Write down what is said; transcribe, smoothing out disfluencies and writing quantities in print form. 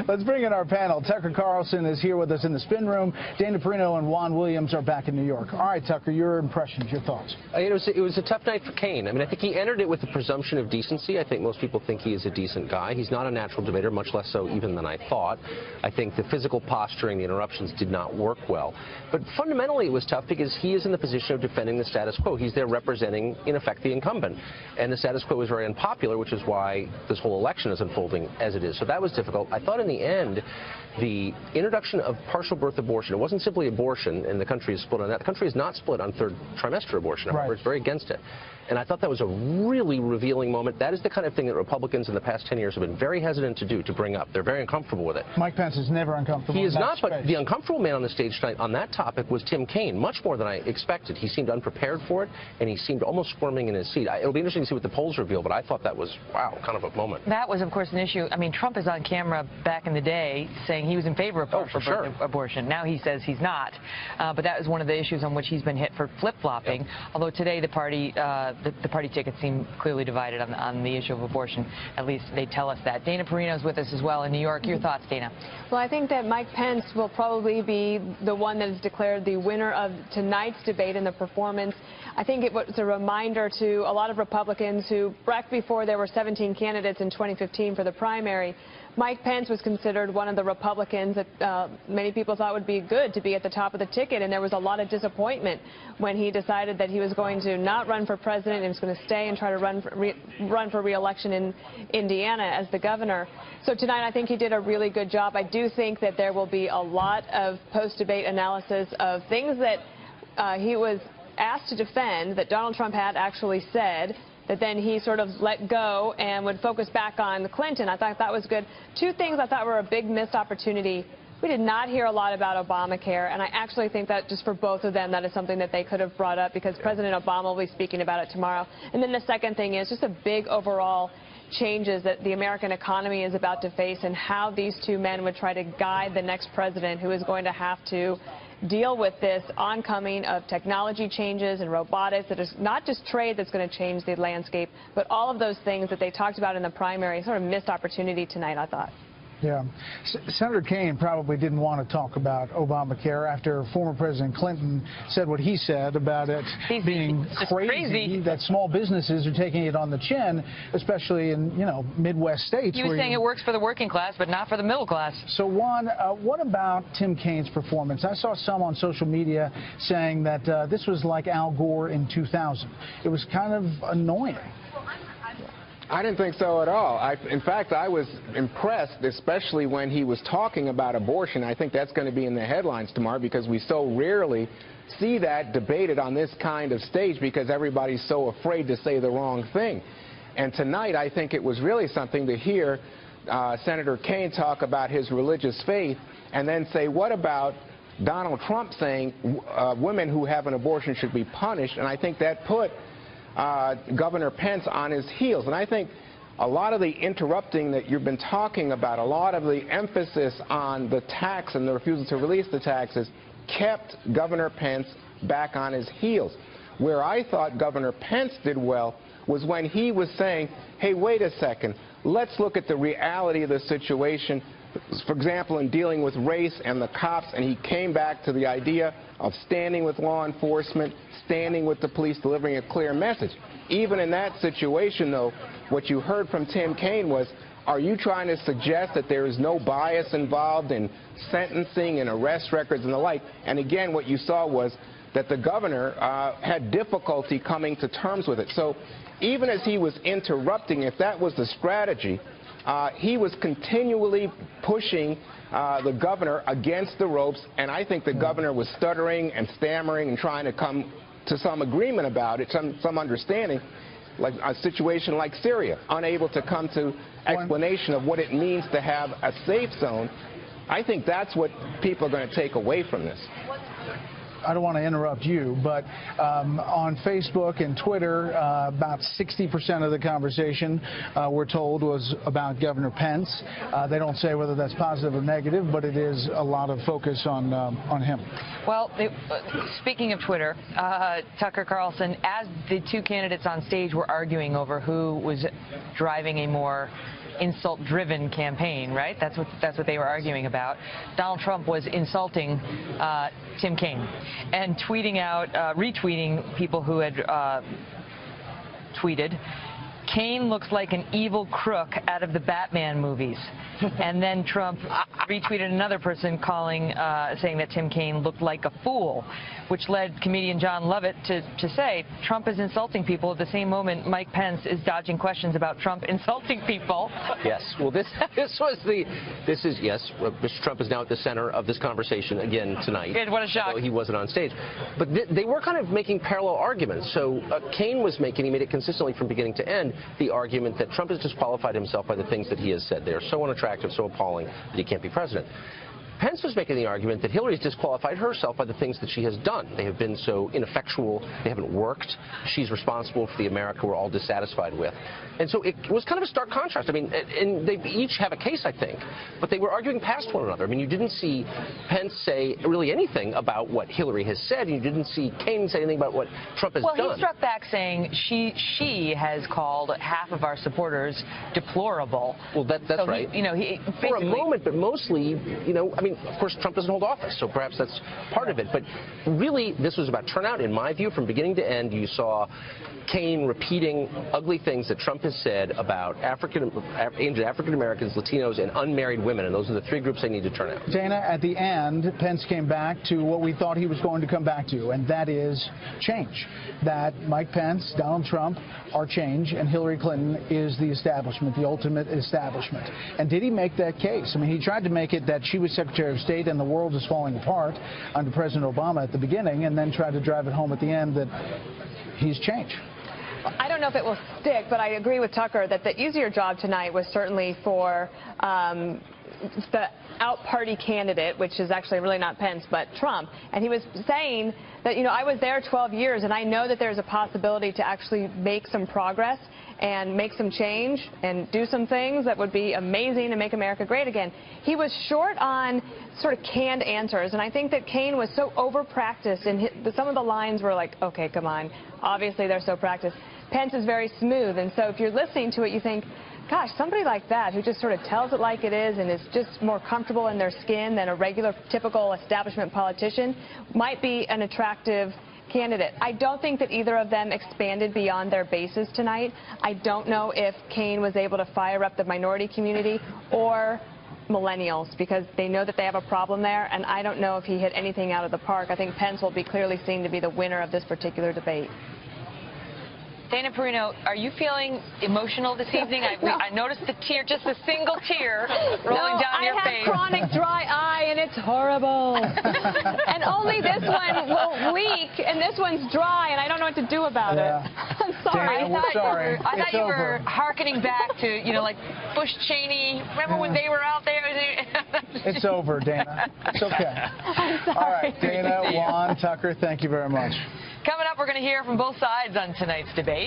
Let's bring in our panel. Tucker Carlson is here with us in the spin room. Dana Perino and Juan Williams are back in New York. All right, Tucker, your impressions, your thoughts. It was a tough night for Kaine. I mean, I think he entered it with the presumption of decency. I think most people think he is a decent guy. He's not a natural debater, much less so even than I thought. I think the physical posturing, the interruptions did not work well. But fundamentally, it was tough because he is in the position of defending the status quo. He's there representing, in effect, the incumbent. And the status quo is very unpopular, which is why this whole election is unfolding as it is. So that was difficult. I thought in the end, the introduction of partial birth abortion, it wasn't simply abortion, and the country is split on that. The country is not split on third trimester abortion. However, it's very against it. And I thought that was a really revealing moment. That is the kind of thing that Republicans in the past 10 years have been very hesitant to do, to bring up. They're very uncomfortable with it. Mike Pence is never uncomfortable. He is not, but the uncomfortable man on the stage tonight on that topic was Tim Kaine, much more than I expected. He seemed unprepared for it, and he seemed almost squirming in his seat. It'll be interesting to see what the polls reveal, but I thought that was, wow, kind of a moment. That was, of course, an issue. I mean, Trump is on camera back in the day saying he was in favor of partial birth abortion. Now he says he's not. But that was one of the issues on which he's been hit for flip-flopping. Yep. Although today the party tickets seem clearly divided on the issue of abortion. At least they tell us that. Dana Perino's with us as well in New York. Your thoughts, Dana? Well, I think that Mike Pence will probably be the one that is declared the winner of tonight's debate and the performance. I think it was a reminder to a lot of Republicans who, back before there were 17 candidates in 2015 for the primary, Mike Pence was considered one of the Republicans that many people thought would be good to be at the top of the ticket, and there was a lot of disappointment when he decided that he was going to not run for president and was going to stay and try to run for re-election in Indiana as the governor. So tonight I think he did a really good job. I do think that there will be a lot of post-debate analysis of things that he was asked to defend that Donald Trump had actually said, that then he sort of let go and would focus back on Clinton. I thought that was good. Two things I thought were a big missed opportunity. We did not hear a lot about Obamacare, and I actually think that just for both of them, that is something that they could have brought up because President Obama will be speaking about it tomorrow. And then the second thing is just a big overall changes that the American economy is about to face and how these two men would try to guide the next president who is going to have to deal with this oncoming of technology changes and robotics. That is not just trade that's going to change the landscape, but all of those things that they talked about in the primary. Sort of missed opportunity tonight, I thought. Yeah. Senator Kaine probably didn't want to talk about Obamacare after former President Clinton said what he said about it being crazy that small businesses are taking it on the chin, especially in, Midwest states. He was saying it works for the working class, but not for the middle class. So, Juan, what about Tim Kaine's performance? I saw some on social media saying that this was like Al Gore in 2000. It was kind of annoying. I didn't think so at all. In fact, I was impressed, especially when he was talking about abortion. I think that's going to be in the headlines tomorrow because we so rarely see that debated on this kind of stage because everybody's so afraid to say the wrong thing. And tonight, I think it was really something to hear Senator Kaine talk about his religious faith and then say, what about Donald Trump saying women who have an abortion should be punished? And I think that put Governor Pence on his heels. And I think a lot of the interrupting that you've been talking about, a lot of the emphasis on the tax and the refusal to release the taxes kept Governor Pence back on his heels. Where I thought Governor Pence did well was when he was saying, hey, wait a second, let's look at the reality of the situation. For example, in dealing with race and the cops, and he came back to the idea of standing with law enforcement, standing with the police, delivering a clear message. Even in that situation, though, what you heard from Tim Kaine was, are you trying to suggest that there is no bias involved in sentencing and arrest records and the like? And again, what you saw was that the governor had difficulty coming to terms with it. So even as he was interrupting, if that was the strategy, he was continually pushing the governor against the ropes, and I think the governor was stuttering and stammering and trying to come to some agreement about it, some understanding, like a situation like Syria, unable to come to explanation of what it means to have a safe zone. I think that's what people are going to take away from this. I don't want to interrupt you, but on Facebook and Twitter, about 60% of the conversation, we're told, was about Governor Pence. They don't say whether that's positive or negative, but it is a lot of focus on him. Well, speaking of Twitter, Tucker Carlson, as the two candidates on stage were arguing over who was driving a more insult-driven campaign, right? That's what they were arguing about. Donald Trump was insulting Tim Kaine and tweeting out, retweeting people who had tweeted, "Kaine looks like an evil crook out of the Batman movies." And then Trump retweeted another person saying that Tim Kaine looked like a fool, which led comedian John Lovett to say Trump is insulting people at the same moment Mike Pence is dodging questions about Trump insulting people. Yes. Well, yes, Mr. Trump is now at the center of this conversation again tonight. Good, what a shock. Although he wasn't on stage. But they were kind of making parallel arguments. So Kaine was making, he made it consistently from beginning to end, the argument that Trump has disqualified himself by the things that he has said. They are so unattractive, so appalling that he can't be president. Pence was making the argument that Hillary's disqualified herself by the things that she has done. They have been so ineffectual. They haven't worked. She's responsible for the America we're all dissatisfied with. And so it was kind of a stark contrast. I mean, and they each have a case, I think, but they were arguing past one another. I mean, you didn't see Pence say really anything about what Hillary has said, and you didn't see Kaine say anything about what Trump has done. Well, he struck back saying she has called half of our supporters deplorable. Well, that's so right. He for a moment, but mostly, I mean, of course, Trump doesn't hold office, so perhaps that's part of it. But really, this was about turnout, in my view, from beginning to end. You saw Kaine repeating ugly things that Trump has said about aimed at African Americans, Latinos, and unmarried women, and those are the three groups they need to turn out. Dana, at the end, Pence came back to what we thought he was going to come back to, and that is change. That Mike Pence, Donald Trump are change, and Hillary Clinton is the establishment, the ultimate establishment. And did he make that case? I mean, he tried to make it that she was Secretary of State and the world is falling apart under President Obama at the beginning, and then tried to drive it home at the end that he's changed. I don't know if it will stick, but I agree with Tucker that the easier job tonight was certainly for the out-party candidate, which is actually really not Pence, but Trump. And he was saying that, I was there 12 years, and I know that there's a possibility to actually make some progress and make some change and do some things that would be amazing and make America great again. He was short on sort of canned answers, and I think that Kaine was so over-practiced, and some of the lines were like, okay, come on, obviously they're so practiced. Pence is very smooth, and so if you're listening to it, you think, gosh, somebody like that who just sort of tells it like it is and is just more comfortable in their skin than a regular, typical establishment politician might be an attractive candidate. I don't think that either of them expanded beyond their bases tonight. I don't know if Kaine was able to fire up the minority community or millennials, because they know that they have a problem there, and I don't know if he hit anything out of the park. I think Pence will be clearly seen to be the winner of this particular debate. Dana Perino, are you feeling emotional this evening? I noticed the tear, just a single tear rolling down your face. I have chronic dry eye, and it's horrible. And only this one will leak, and this one's dry, and I don't know what to do about it. I'm sorry. Dana, we're sorry. I thought you were hearkening back to, like Bush Cheney. Remember when they were out there? It's over, Dana. It's okay. I'm sorry. All right, Dana, Juan, Tucker, thank you very much. Coming up, we're going to hear from both sides on tonight's debate.